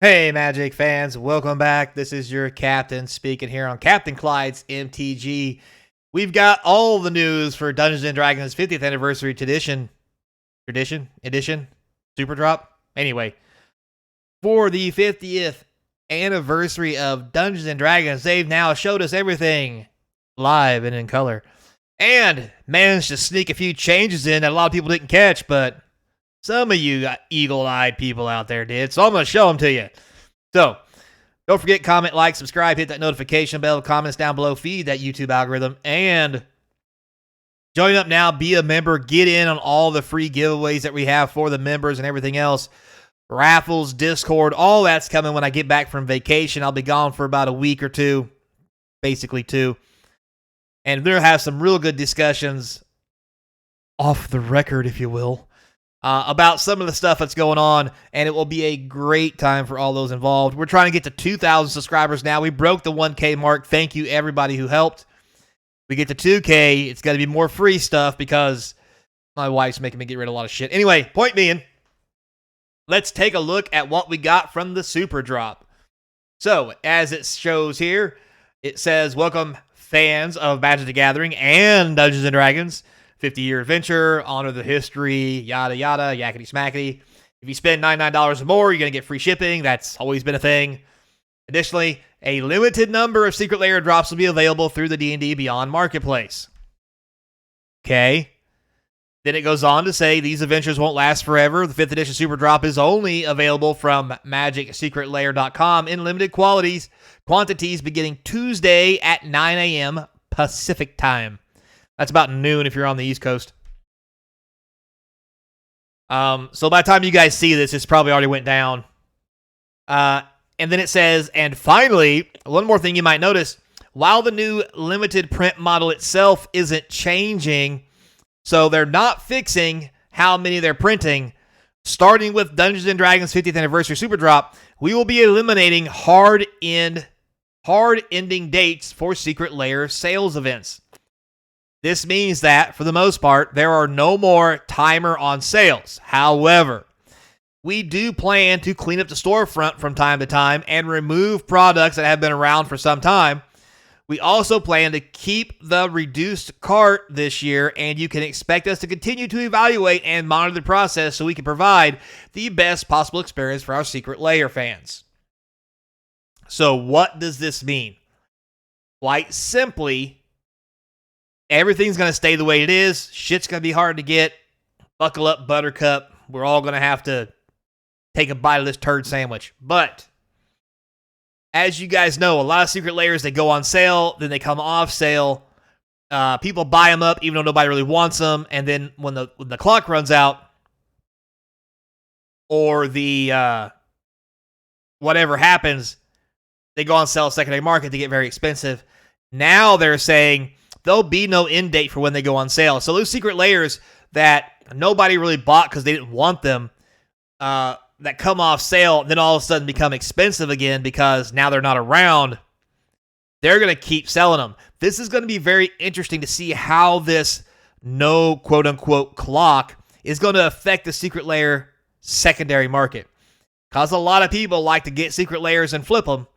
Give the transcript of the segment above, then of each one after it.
Hey, Magic fans, welcome back. This is your captain speaking here on Captain Clyde's MTG. We've got all the news for Dungeons & Dragons 50th Anniversary Edition, Super Drop. Anyway, for the 50th anniversary of Dungeons & Dragons, they've now showed us everything live and in color. And managed to sneak a few changes in that a lot of people didn't catch, but some of you eagle-eyed people out there did, so I'm going to show them to you. So, don't forget, comment, like, subscribe, hit that notification bell, comments down below, feed that YouTube algorithm, and join up now, be a member, get in on all the free giveaways that we have for the members and everything else. Raffles, Discord, all that's coming when I get back from vacation. I'll be gone for about a week or two, basically two. And we'll have some real good discussions off the record, if you will, about some of the stuff that's going on, and it will be a great time for all those involved. We're trying to get to 2,000 subscribers now. We broke the 1K mark. Thank you, everybody who helped. We get to 2K. It's got to be more free stuff because my wife's making me get rid of a lot of shit. Anyway, point being, let's take a look at what we got from the Super Drop. So, as it shows here, it says, welcome fans of Magic the Gathering and Dungeons & Dragons. 50-year adventure, honor the history, yada yada, yakety smackety. If you spend $99 or more, you're going to get free shipping. That's always been a thing. Additionally, a limited number of Secret Lair drops will be available through the D&D Beyond Marketplace. Okay. Then it goes on to say these adventures won't last forever. The 5th edition Super Drop is only available from MagicSecretLair.com in limited quantities beginning Tuesday at 9 a.m. Pacific time. That's about noon if you're on the East Coast. So by the time you guys see this, it's probably already went down. And then it says, and finally, one more thing you might notice, while the new limited print model itself isn't changing, so they're not fixing how many they're printing, starting with Dungeons & Dragons 50th Anniversary Super Drop, we will be eliminating hard-ending dates for Secret Lair sales events. This means that, for the most part, there are no more timer on sales. However, we do plan to clean up the storefront from time to time and remove products that have been around for some time. We also plan to keep the reduced cart this year, and you can expect us to continue to evaluate and monitor the process so we can provide the best possible experience for our Secret Lair fans. So what does this mean? Quite simply, everything's going to stay the way it is. Shit's going to be hard to get. Buckle up, Buttercup. We're all going to have to take a bite of this turd sandwich. But as you guys know, a lot of Secret Lairs, they go on sale, then they come off sale. People buy them up even though nobody really wants them. And then when the clock runs out, or the whatever happens, they go on sale secondary market to get very expensive. Now they're saying there'll be no end date for when they go on sale. So those Secret Lairs that nobody really bought because they didn't want them, that come off sale, then all of a sudden become expensive again because now they're not around, they're going to keep selling them. This is going to be very interesting to see how this no quote-unquote clock is going to affect the Secret Lair secondary market. Because a lot of people like to get Secret Lairs and flip them.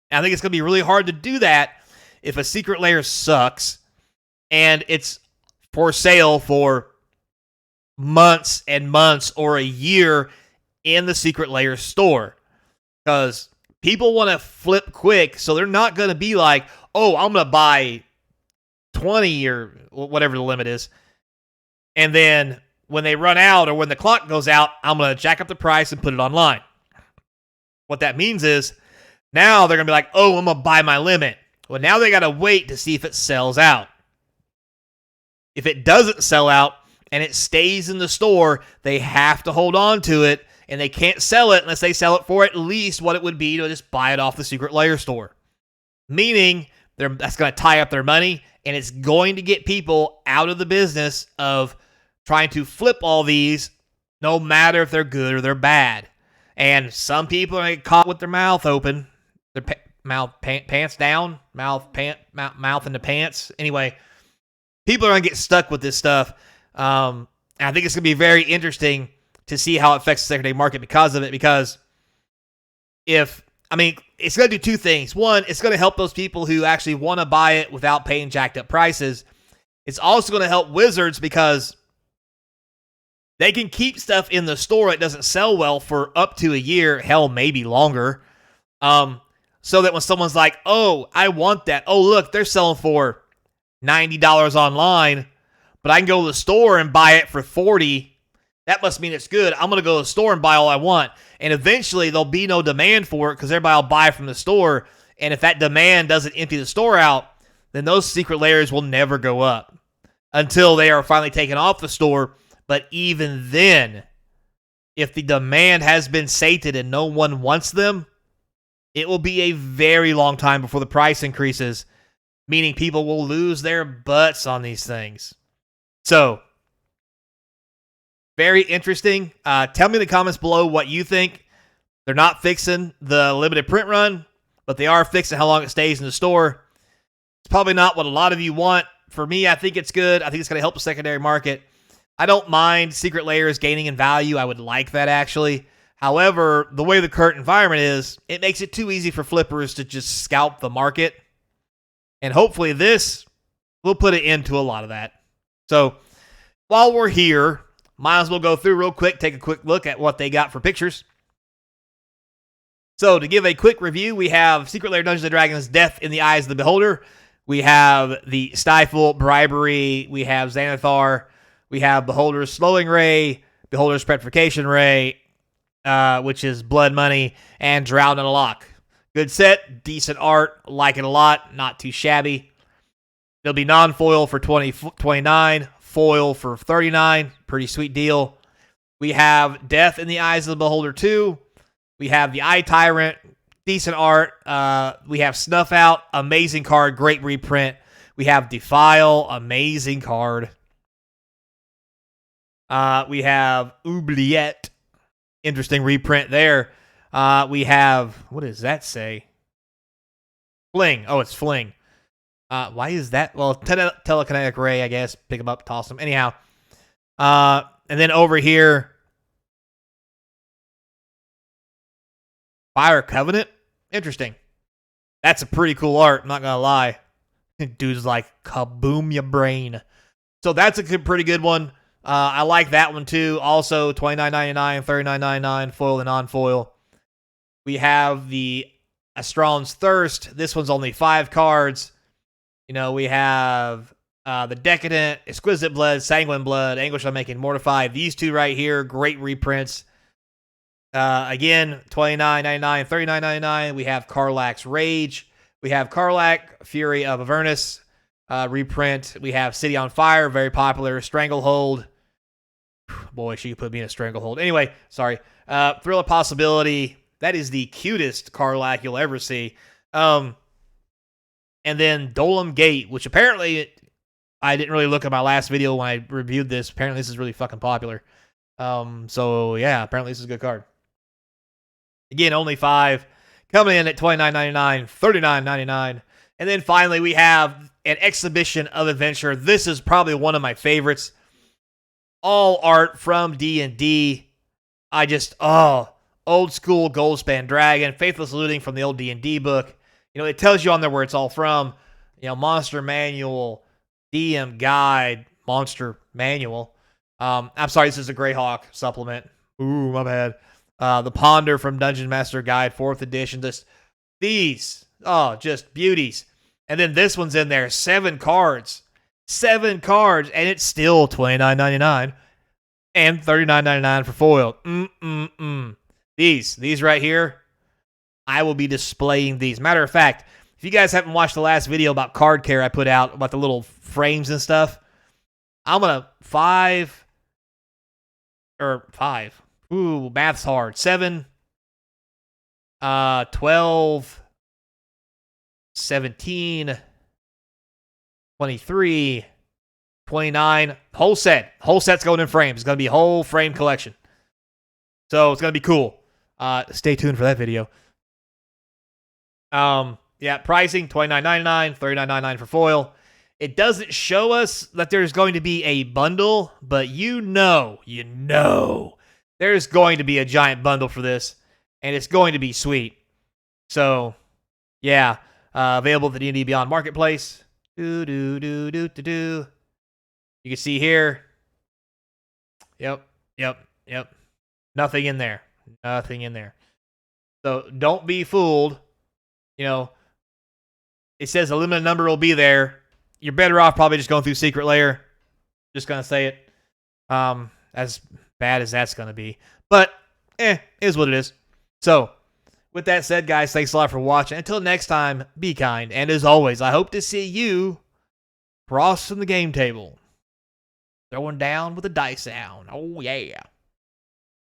And I think it's going to be really hard to do that if a Secret Lair sucks and it's for sale for months and months or a year in the Secret Lair store. Because people want to flip quick, so they're not going to be like, oh, I'm going to buy 20 or whatever the limit is. And then when they run out or when the clock goes out, I'm going to jack up the price and put it online. What that means is now they're going to be like, oh, I'm going to buy my limit. Well, now they got to wait to see if it sells out. If it doesn't sell out and it stays in the store, they have to hold on to it, and they can't sell it unless they sell it for at least what it would be to just buy it off the Secret Lair store. Meaning, that's going to tie up their money, and it's going to get people out of the business of trying to flip all these, no matter if they're good or they're bad. And some people are going to get caught with their mouth open, their pants down, mouth in the pants. Anyway, people are going to get stuck with this stuff. And I think it's going to be very interesting to see how it affects the secondary market because of it, because it's going to do two things. One, it's going to help those people who actually want to buy it without paying jacked up prices. It's also going to help Wizards because they can keep stuff in the store that doesn't sell well for up to a year, hell, maybe longer. So that when someone's like, oh, I want that. Oh, look, they're selling for $90 online, but I can go to the store and buy it for $40. That must mean it's good. I'm going to go to the store and buy all I want. And eventually there'll be no demand for it because everybody will buy from the store. And if that demand doesn't empty the store out, then those secret layers will never go up until they are finally taken off the store. But even then, if the demand has been sated and no one wants them, it will be a very long time before the price increases, meaning people will lose their butts on these things. So, very interesting. Tell me in the comments below what you think. They're not fixing the limited print run, but they are fixing how long it stays in the store. It's probably not what a lot of you want. For me, I think it's good. I think it's going to help the secondary market. I don't mind secret layers gaining in value. I would like that, actually. However, the way the current environment is, it makes it too easy for flippers to just scalp the market. And hopefully this will put an end to a lot of that. So, while we're here, might as well go through real quick, take a quick look at what they got for pictures. So, to give a quick review, we have Secret Lair Dungeons & Dragons Death in the Eyes of the Beholder. We have the Stifle, Bribery. We have Xanathar. We have Beholder's Slowing Ray, Beholder's Petrification Ray, which is Blood Money, and Drown in a Lock. Good set, decent art, like it a lot, not too shabby. There'll be non-foil for $29, foil for $39, pretty sweet deal. We have Death in the Eyes of the Beholder 2. We have the Eye Tyrant, decent art. We have Snuff Out, amazing card, great reprint. We have Defile, amazing card. We have Oubliette, interesting reprint there. We have, what does that say? Fling. Oh, it's Fling. Why is that? Well, Telekinetic Ray, I guess. Pick them up, toss them. Anyhow. And then over here, Fire Covenant. Interesting. That's a pretty cool art, I'm not going to lie. Dude's like, kaboom your brain. So that's a pretty good one. I like that one too. Also, $29.99, $39.99, foil and non-foil. We have the Astral's Thirst. This one's only 5 cards. You know, we have the Decadent, Exquisite Blood, Sanguine Blood, Anguish on Making, Mortify. These two right here, great reprints. Again, $29.99, $39.99. We have Karlach's Rage. We have Karlach, Fury of Avernus reprint. We have City on Fire, very popular. Stranglehold. Boy, she could put me in a stranglehold. Anyway, sorry. Thrill of Possibility. That is the cutest Karlach you'll ever see. And then Dolem Gate, which apparently I didn't really look at my last video when I reviewed this. Apparently this is really fucking popular. So yeah, apparently this is a good card. Again, only 5. Coming in at $29.99, $39.99. And then finally we have an Exhibition of Adventure. This is probably one of my favorites. All art from D&D. Old school Goldspan Dragon, Faithless Looting from the old D&D book. You know, it tells you on there where it's all from. You know, Monster Manual, DM Guide, Monster Manual. I'm sorry, this is a Greyhawk supplement. Ooh, my bad. The Ponder from Dungeon Master Guide, 4th edition. Just beauties. And then this one's in there, 7 cards. 7 cards, and it's still $29.99 and $39.99 for foil. These right here, I will be displaying these. Matter of fact, if you guys haven't watched the last video about card care I put out about the little frames and stuff, I'm going to 5. Ooh, math's hard. 7, 12, 17, 23, 29, whole set. Whole set's going in frames. It's going to be a whole frame collection. So it's going to be cool. Stay tuned for that video. Yeah, pricing, $29.99, $39.99 for foil. It doesn't show us that there's going to be a bundle, but you know, there's going to be a giant bundle for this, and it's going to be sweet. So, yeah, available at the D&D Beyond Marketplace. You can see here. Yep. Nothing in there. So don't be fooled. It says a limited number will be there. You're better off probably just going through Secret Lair. Just gonna say it. As bad as that's gonna be, but is what it is. So, with that said, guys, thanks a lot for watching. Until next time, be kind, and as always, I hope to see you across from the game table, throwing down with a dice sound. Oh yeah.